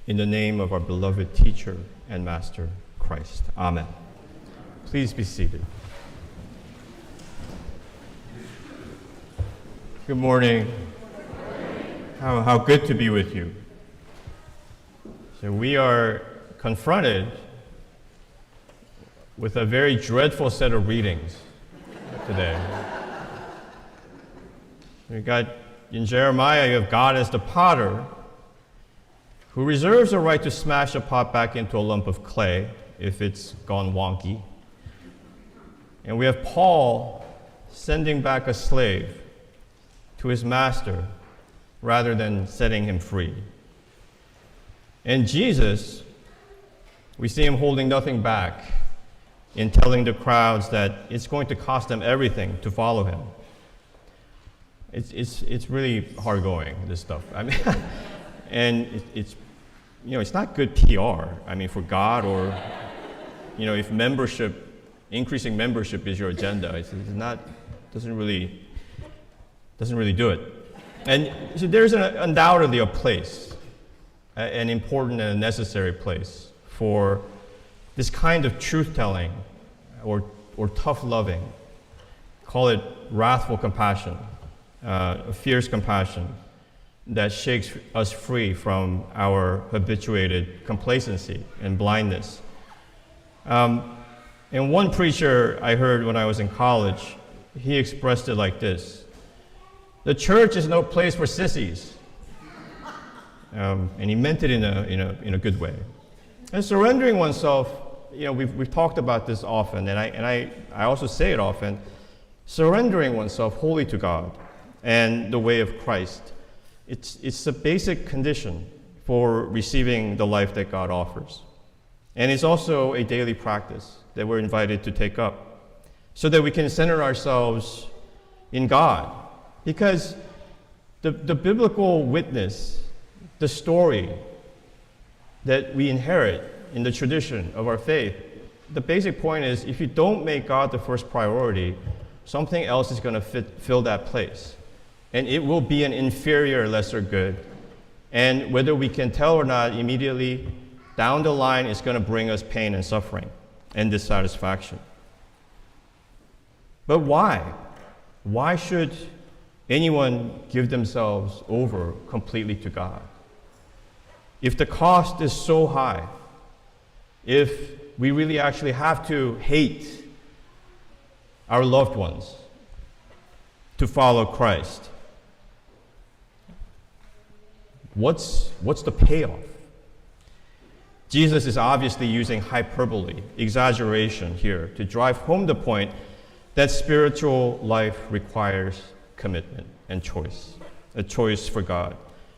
In the name of our beloved teacher and master, Christ. Amen. Please be seated. Good morning. How good to be with you. So we are confronted with a very dreadful set of readings today. We got in Jeremiah, you have God as the potter who reserves the right to smash a pot back into a lump of clay if it's gone wonky. And we have Paul sending back a slave to his master rather than setting him free. And Jesus, we see him holding nothing back in telling the crowds that it's going to cost them everything to follow him. It's really hard going, this stuff. I mean, and it's it's not good PR. I mean, for God, or if increasing membership is your agenda, it's not, doesn't really do it. And so there's undoubtedly a place, an important and a necessary place for this kind of truth-telling or tough loving. Call it wrathful compassion, fierce compassion that shakes us free from our habituated complacency and blindness. And one preacher I heard when I was in college, he expressed it like this: the church is no place for sissies. And he meant it in a good way. And surrendering oneself, we've talked about this often, and I also say it often, surrendering oneself wholly to God and the way of Christ. It's a basic condition for receiving the life that God offers. And it's also a daily practice that we're invited to take up so that we can center ourselves in God. Because the biblical witness, the story that we inherit in the tradition of our faith, the basic point is if you don't make God the first priority, something else is going to fill that place. And it will be an inferior, lesser good. And whether we can tell or not immediately, down the line, it's going to bring us pain and suffering and dissatisfaction. But why? Why should anyone give themselves over completely to God? If the cost is so high, if we really actually have to hate our loved ones to follow Christ, what's the payoff? Jesus is obviously using hyperbole, exaggeration here, to drive home the point that spiritual life requires commitment and choice, a choice for God.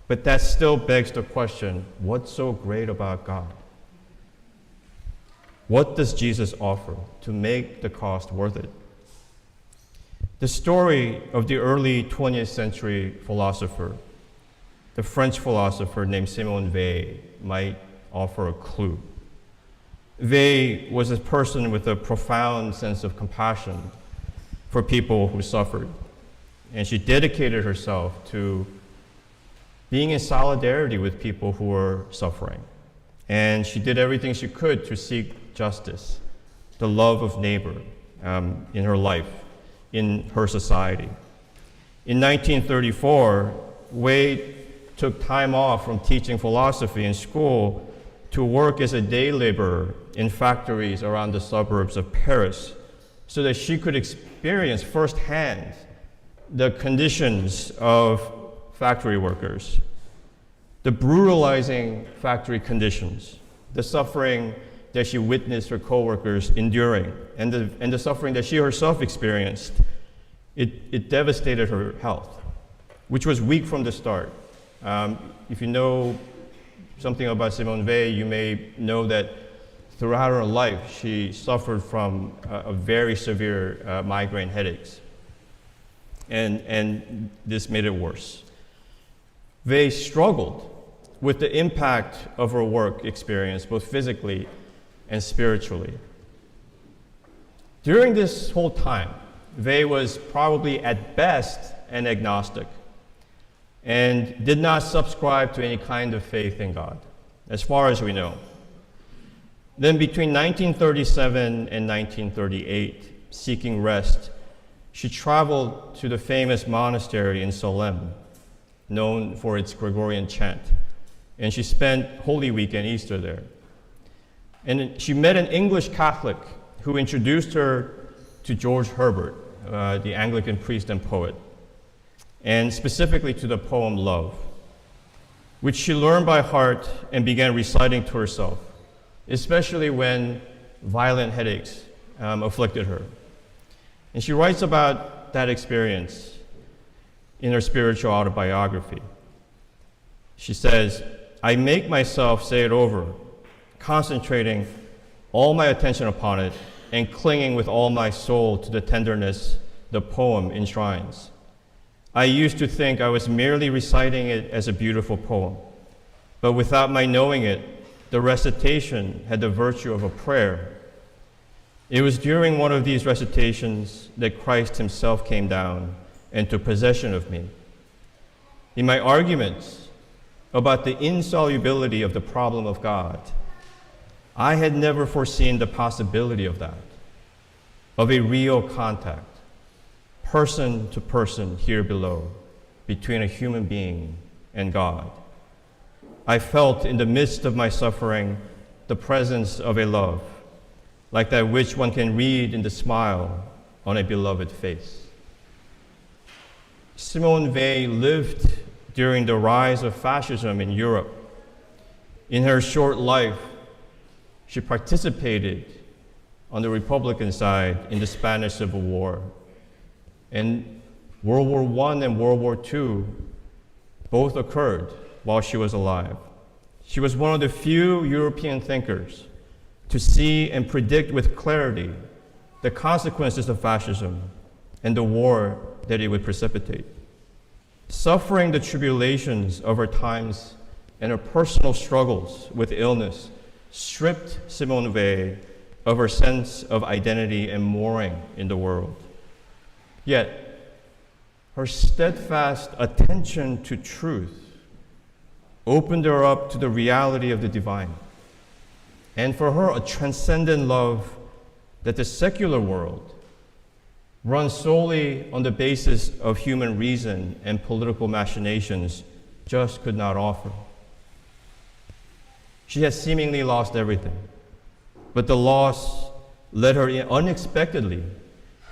But that still begs the question, what's so great about God? What does Jesus offer to make the cost worth it? The story of the early 20th century philosopher, the French philosopher named Simone Weil, might offer a clue. Weil was a person with a profound sense of compassion for people who suffered, and she dedicated herself to being in solidarity with people who were suffering. And she did everything she could to seek justice, the love of neighbor in her life, in her society. In 1934, Weil took time off from teaching philosophy in school to work as a day laborer in factories around the suburbs of Paris so that she could experience firsthand the conditions of factory workers, the brutalizing factory conditions, the suffering that she witnessed her coworkers enduring, and the suffering that she herself experienced. It devastated her health, which was weak from the start. If you know something about Simone Weil, you may know that throughout her life, she suffered from a very severe migraine headaches. And this made it worse. Weil struggled with the impact of her work experience, both physically and spiritually. During this whole time, Weil was probably at best an agnostic and did not subscribe to any kind of faith in God. as far as we know. Then between 1937 and 1938, seeking rest, she traveled to the famous monastery in Salem, known for its Gregorian chant, and she spent Holy Week and Easter there. And she met an English Catholic who introduced her to George Herbert, the Anglican priest and poet, and specifically to the poem Love, which she learned by heart and began reciting to herself, especially when violent headaches afflicted her. And she writes about that experience in her spiritual autobiography. She says, "I make myself say it over, concentrating all my attention upon it and clinging with all my soul to the tenderness the poem enshrines. I used to think I was merely reciting it as a beautiful poem, but without my knowing it, the recitation had the virtue of a prayer. It was during one of these recitations that Christ himself came down and took possession of me. In my arguments about the insolubility of the problem of God, I had never foreseen the possibility of that, of a real contact, person to person here below, between a human being and God. I felt in the midst of my suffering the presence of a love, like that which one can read in the smile on a beloved face." Simone Weil lived during the rise of fascism in Europe. In her short life, she participated on the Republican side in the Spanish Civil War. And World War I and World War II both occurred while she was alive. She was one of the few European thinkers to see and predict with clarity the consequences of fascism and the war that it would precipitate. Suffering the tribulations of her times and her personal struggles with illness stripped Simone Weil of her sense of identity and mooring in the world. Yet, her steadfast attention to truth opened her up to the reality of the divine, and for her, a transcendent love that the secular world, run solely on the basis of human reason and political machinations, just could not offer. She has seemingly lost everything, but the loss led her unexpectedly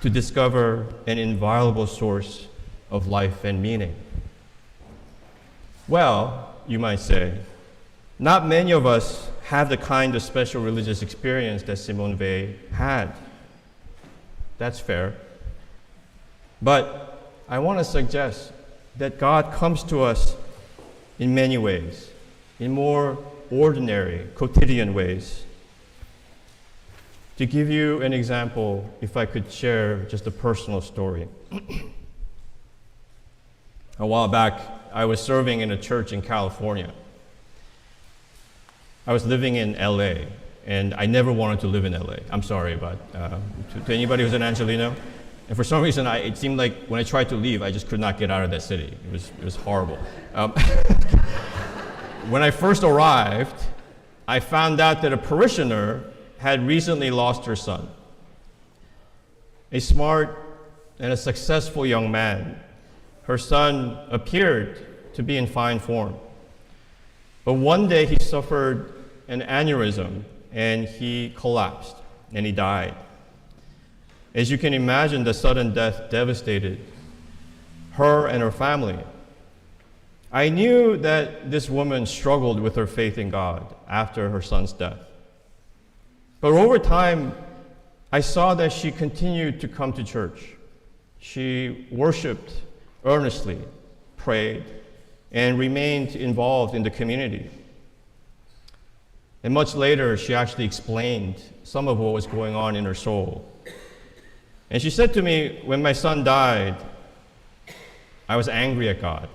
to discover an inviolable source of life and meaning. Well, you might say, not many of us have the kind of special religious experience that Simone Weil had. That's fair. But I want to suggest that God comes to us in many ways, in more ordinary, quotidian ways. To give you an example, if I could share just a personal story. A while back, I was serving in a church in California. I was living in LA, and I never wanted to live in LA. I'm sorry, but to anybody who's an Angelino. And for some reason, it seemed like when I tried to leave, I just could not get out of that city. It was horrible. When I first arrived, I found out that a parishioner had recently lost her son. A smart and a successful young man, her son appeared to be in fine form. But one day he suffered an aneurysm and he collapsed and he died. As you can imagine, the sudden death devastated her and her family. I knew that this woman struggled with her faith in God after her son's death. But over time, I saw that she continued to come to church. She worshiped earnestly, prayed, and remained involved in the community. And much later, she actually explained some of what was going on in her soul. And she said to me, when my son died, I was angry at God.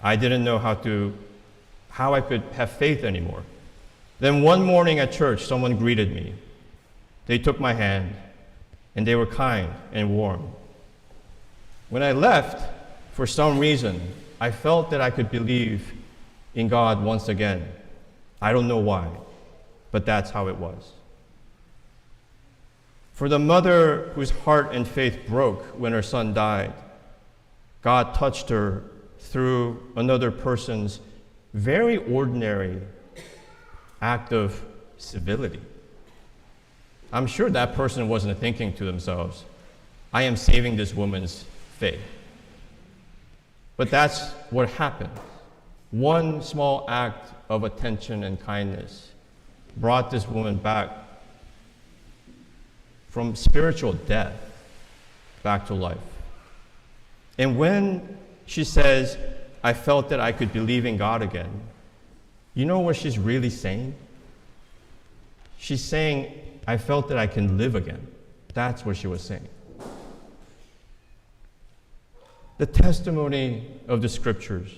I didn't know how I could have faith anymore. Then one morning at church, someone greeted me. They took my hand, and they were kind and warm. When I left, for some reason, I felt that I could believe in God once again. I don't know why, but that's how it was. For the mother whose heart and faith broke when her son died, God touched her through another person's very ordinary act of civility. I'm sure that person wasn't thinking to themselves, I am saving this woman's faith. But that's what happened. One small act of attention and kindness brought this woman back from spiritual death back to life. And when she says, I felt that I could believe in God again, you know what she's really saying? She's saying, I felt that I can live again. That's what she was saying. The testimony of the scriptures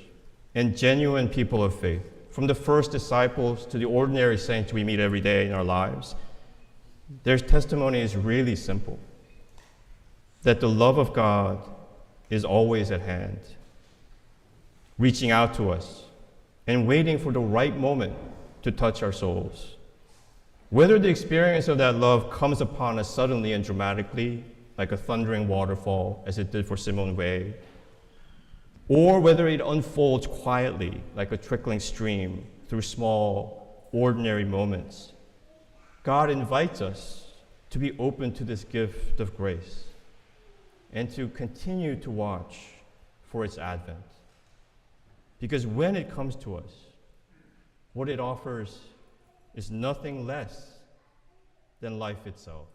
and genuine people of faith, from the first disciples to the ordinary saints we meet every day in our lives, their testimony is really simple. That the love of God is always at hand, reaching out to us and waiting for the right moment to touch our souls. Whether the experience of that love comes upon us suddenly and dramatically, like a thundering waterfall, as it did for Simone Weil, or whether it unfolds quietly, like a trickling stream, through small, ordinary moments, God invites us to be open to this gift of grace and to continue to watch for its advent. Because when it comes to us, what it offers is nothing less than life itself.